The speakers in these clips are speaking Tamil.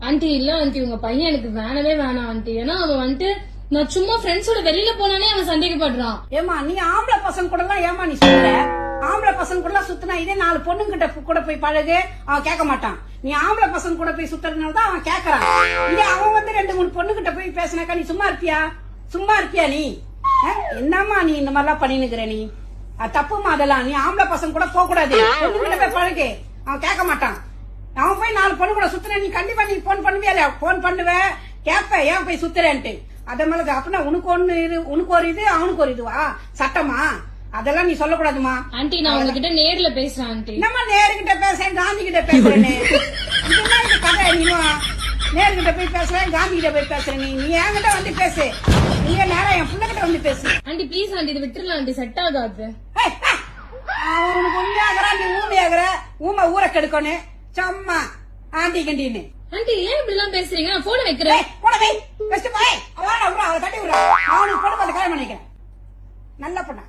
ஆண்டி இல்ல ஆண்டி உங்க பையன் எனக்கு வேணவே வேணாம் ஆண்டி. ஏன்னா அவன் வந்துட்டு நான் சும்மா ஃப்ரெண்ட்ஸோட வெளியில போனானே அவன் சந்தேகப்படுறான். ஏமா நீ ஆம்பளை பசங்க கூட எல்லாம் ஏமா நீ சுத்துற? ஆம்பளை பசங்க கூட எல்லாம் சுத்தினா இதே 4 பொண்ணுங்கிட்ட கூட போய் பழகு, அவன் கேட்க மாட்டான். நீ ஆம்பளை பசங்க கூட போய் சுத்துறதுனாலதான் அவன் கேட்கறான். இதே அவன் வந்து 2-3 பொண்ணுகிட்ட போய் பேசினாக்கா நீ சும்மா இருப்பியா? சும்மா இருப்பியா நீ? என்னம்மா நீ இந்த மாதிரிலாம் பண்ணினுக்கிற நீ? தப்புமா அதெல்லாம். நீ ஆம்பளை பசங்க கூட போக கூடாது, பொண்ணுகிட்ட போய் பழகு, அவன் கேட்க மாட்டான். அவன் போய் 4 பொண்ணு கூட சுத்துற, நீ கண்டிப்பா நீ போன் பண்ணுவியா? போன் பண்ணுவ, கேப்ப ஏன் போய் சுத்துறேன்ட்டு. அத மேல அப்படின்னா உனக்கு ஒரு இது அவனுக்கு ஒரு இதுவா சட்டமா? அதெல்லாம் நீ சொல்லக்கூடாதுமா. ஆண்டி நான் உங்ககிட்ட நேர்ல பேசுறேன் ஆண்டி. நம்ம நேருகிட்ட பேசுறேன், காந்தி கிட்ட பேசுறேன்னு இதெல்லாம் இந்த கதை. நீ நேருகிட்ட போய் பேசுறேன், காந்தி கிட்ட போய் பேசுறேன். நீ என்கிட்ட வந்து பேசு, நீ நேரம் என் பிள்ளைகிட்ட வந்து பேசு. ஆண்டி ப்ளீஸ் ஆண்டி இது விட்டுறலாம் ஆண்டி, செட் ஆகாது. அவனுக்கு உண்மையாகிற நீ ஊமையாகிற. ஊமை ஊரை கெடுக்கணும் சும்மா ஆண்டி கண்டின்னு. ஆண்டி ஏன் இப்படி எல்லாம் பேசுறீங்க? நான் போன வைக்கிறேன். போடவே பெஸ்ட் பாய் அவளை கட்டி விடுறா. அவனுக்கு பொண்ணு பார்த்து கல்யாணம் பண்ணிக்கிறேன். நல்ல பொண்ணா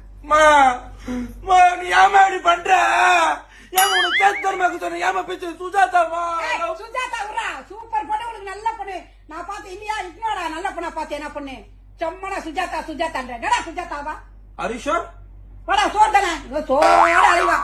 நீ ஏமா இப்படி பண்ற? ஏமா உனக்கு கேட்க சொன்ன? ஏமா பேச்சு சுஜாதாவா? சுஜாதா விடுறா. சூப்பர் பொண்ணு, உனக்கு நல்ல பொண்ணு. நான் பார்த்து இல்லையா இன்னோட நல்ல பொண்ணா பார்த்து என்ன பொண்ணு சும்மா சுஜாதா சுஜாதான்ற சுஜாதாவா? ஹரிஷா சோறு தானே சோறு அழிவா.